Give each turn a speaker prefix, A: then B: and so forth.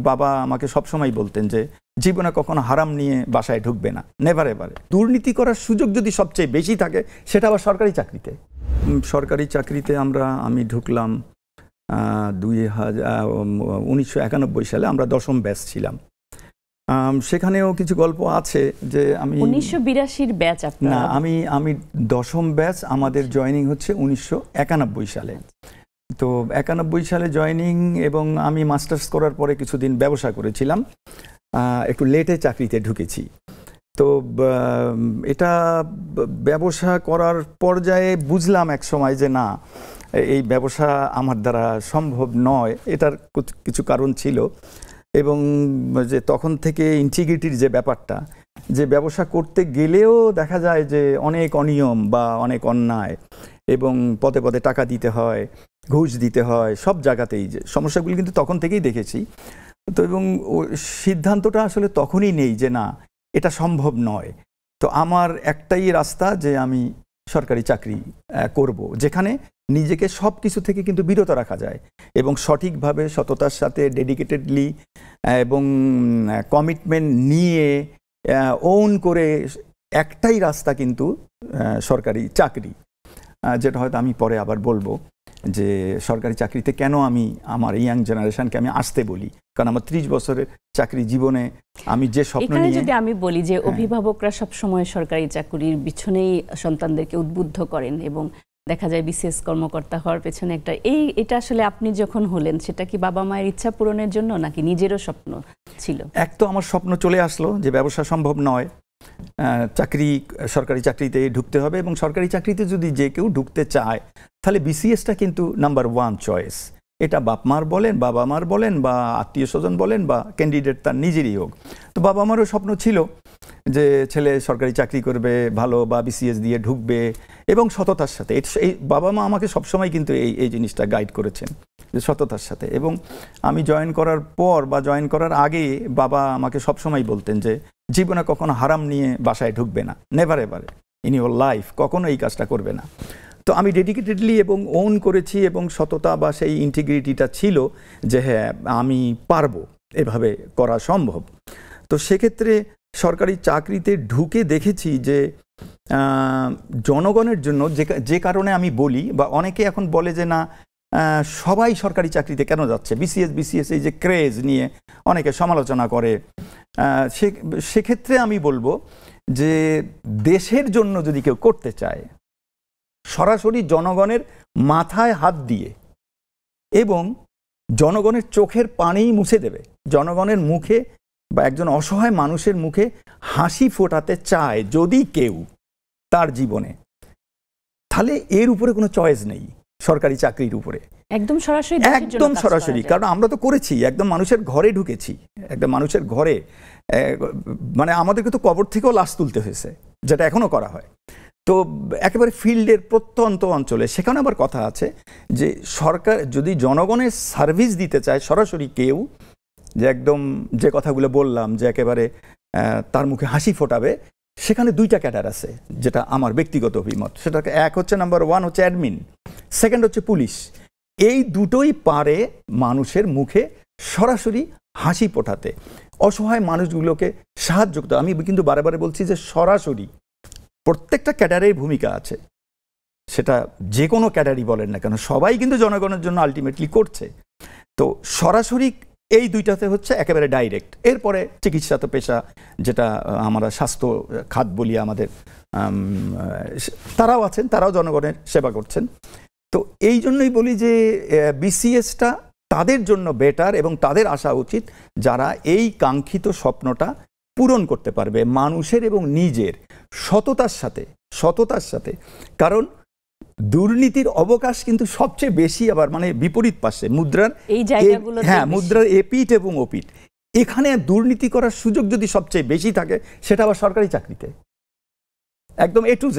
A: বাবা আমাকে সবসময় বলতেন যে জীবনে কখনো হারাম নিয়ে বাসায় ঢুকবে না, নেভার এভারে। দুর্নীতি করার সুযোগ যদি সবচেয়ে বেশি থাকে সেটা আবার সরকারি চাকরিতে। সরকারি চাকরিতে আমি ঢুকলাম 1991 সালে। আমরা 10ম ব্যাচ ছিলাম। সেখানেও কিছু গল্প আছে যে আমি
B: 1982 ব্যাচ।
A: না, আমি 10ম ব্যাচ। আমাদের জয়েনিং হচ্ছে 1991 সালে। তো 91 সালে জয়েনিং, এবং আমি মাস্টার্স করার পরে কিছুদিন ব্যবসা করেছিলাম, একটু লেটে চাকরিতে ঢুকেছি। তো এটা ব্যবসা করার পর্যায়ে বুঝলাম এক সময় যে না, এই ব্যবসা আমার দ্বারা সম্ভব নয়। এটার কিছু কারণ ছিল, এবং যে তখন থেকে ইন্টিগ্রিটির যে ব্যাপারটা, যে ব্যবসা করতে গেলেও দেখা যায় যে অনেক অনিয়ম বা অনেক অন্যায়, এবং পদে পদে টাকা দিতে হয়, ঘুষ দিতে হয়, সব জায়গাতেই যে সমস্যাগুলি কিন্তু তখন থেকেই দেখেছি। তো এবং সিদ্ধান্তটা আসলে তখনই নেই যে না, এটা সম্ভব নয়। তো আমার একটাই রাস্তা যে আমি সরকারি চাকরি করব, যেখানে নিজেকে সব কিছু থেকে কিন্তু বিরত রাখা যায়, এবং সঠিকভাবে সততার সাথে ডেডিকেটেডলি এবং কমিটমেন্ট নিয়ে ওন করে একটাই রাস্তা কিন্তু সরকারি চাকরি, যেটা হয়তো আমি পরে আবার বলবো যে সরকারি চাকরিতে কেন আমি আমার ইয়াং জেনারেশনকে আমি আসতে বলি। কারণ আমার 30 বছরের চাকরি জীবনে আমি যে স্বপ্ন নিয়ে,
B: যদি আমি বলি যে অভিভাবকরা সব সময় সরকারি চাকরির পিছনেই সন্তানদেরকে উদ্বুদ্ধ করেন, এবং দেখা যায় বিশেষ কর্মকর্তা হওয়ার পেছনে এটা আসলে আপনি যখন হলেন, সেটা কি বাবা মায়ের ইচ্ছা পূরণের জন্য নাকি নিজেরও স্বপ্ন ছিল?
A: এক তো আমার স্বপ্ন চলে আসলো যে ব্যবসা সম্ভব নয়, সরকারি চাকরিতে ঢুকতে হবে, এবং সরকারি চাকরিতে যদি যে কেউ ঢুকতে চায় তাহলে বিসিএসটা কিন্তু নাম্বার 1 চয়েস। এটা বাবা মার বলেন বা আত্মীয় স্বজন বলেন বা ক্যান্ডিডেট তার নিজেরই হোক। তো বাবা মারও স্বপ্ন ছিল যে ছেলে সরকারি চাকরি করবে ভালো, বা বিসিএস দিয়ে ঢুকবে এবং সততার সাথে। এই বাবা মা আমাকে সবসময় কিন্তু এই জিনিসটা গাইড করেছেন যে সততার সাথে। এবং আমি জয়েন করার পর বা জয়েন করার আগে বাবা আমাকে সবসময় বলতেন যে জীবনে কখনো হারাম নিয়ে বাসায় ঢুকবে না, never ever in your life, কখনো এই কাজটা করবে না। তো আমি ডেডিকেটেডলি এবং ওন করেছি, এবং সততা বা সেই ইন্টিগ্রিটিটা ছিল যে হ্যাঁ আমি পারবো, এভাবে করা সম্ভব। তো সেক্ষেত্রে সরকারি চাকরিতে ঢুকে দেখেছি যে জনগণের জন্য, যে কারণে আমি বলি, বা অনেকে এখন বলে যে না সবাই সরকারি চাকরিতে কেন যাচ্ছে, বিসিএস এই যে ক্রেজ নিয়ে অনেকে সমালোচনা করে, সেক্ষেত্রে আমি বলবো যে দেশের জন্য যদি কেউ করতে চায়, সরাসরি জনগণের মাথায় হাত দিয়ে এবং জনগণের চোখের পানি মুছে দেবে, জনগণের মুখে বা একজন অসহায় মানুষের মুখে হাসি ফোটাতে চায় যদি কেউ তার জীবনে, তাহলে এর উপরে কোনো চয়েস নেই সরকারি চাকরির উপরে, একদম সরাসরি। কারণ আমরা তো করেছি, একদম মানুষের ঘরে ঢুকেছি, একদম মানুষের ঘরে, মানে আমাদেরকে তো কবর থেকেও লাশ তুলতে হয়েছে, যেটা এখনো করা হয়। তো একেবারে ফিল্ডের প্রত্যন্ত অঞ্চলে, সেখানে আবার কথা আছে যে সরকার যদি জনগণের সার্ভিস দিতে চায় সরাসরি কেউ, যে একদম যে কথাগুলো বললাম যে একেবারে তার মুখে হাসি ফোটাবে, সেখানে 2টা ক্যাডার আছে, যেটা আমার ব্যক্তিগত অভিমত। সেটা এক হচ্ছে নাম্বার 1 হচ্ছে অ্যাডমিন, সেকেন্ড হচ্ছে পুলিশ। এই দুটোই পারে মানুষের মুখে সরাসরি হাসি ফোটাতে, অসহায় মানুষগুলোকে সাহায্য করতে। আমি কিন্তু বারে বলছি যে সরাসরি প্রত্যেকটা ক্যাডারের ভূমিকা আছে, সেটা যে কোনো ক্যাডারই বলেন না কেন, সবাই কিন্তু জনগণের জন্য আলটিমেটলি করছে। তো সরাসরি এই 2টাতে হচ্ছে একেবারে ডাইরেক্ট। এরপরে চিকিৎসা তো পেশা, যেটা আমরা স্বাস্থ্য খাত বলি আমাদের, তারাও আছেন, তারাও জনগণের সেবা করছেন। তো এই জন্যই বলি যে বিসিএসটা তাদের জন্য বেটার, এবং তাদের আসা উচিত যারা এই কাঙ্ক্ষিত স্বপ্নটা পূরণ করতে পারবে মানুষের এবং নিজের সততার সাথে। কারণ দুর্নীতির অবকাশ কিন্তু সবচেয়ে বেশি আবার মানে বিপরীত পাশে, মুদ্রার মুদ্রার এপিঠ এবং ওপিঠ। এখানে দুর্নীতি করার সুযোগ যদি সবচেয়ে বেশি থাকে সেটা আবার সরকারি চাকরিতে, একদম A to Z।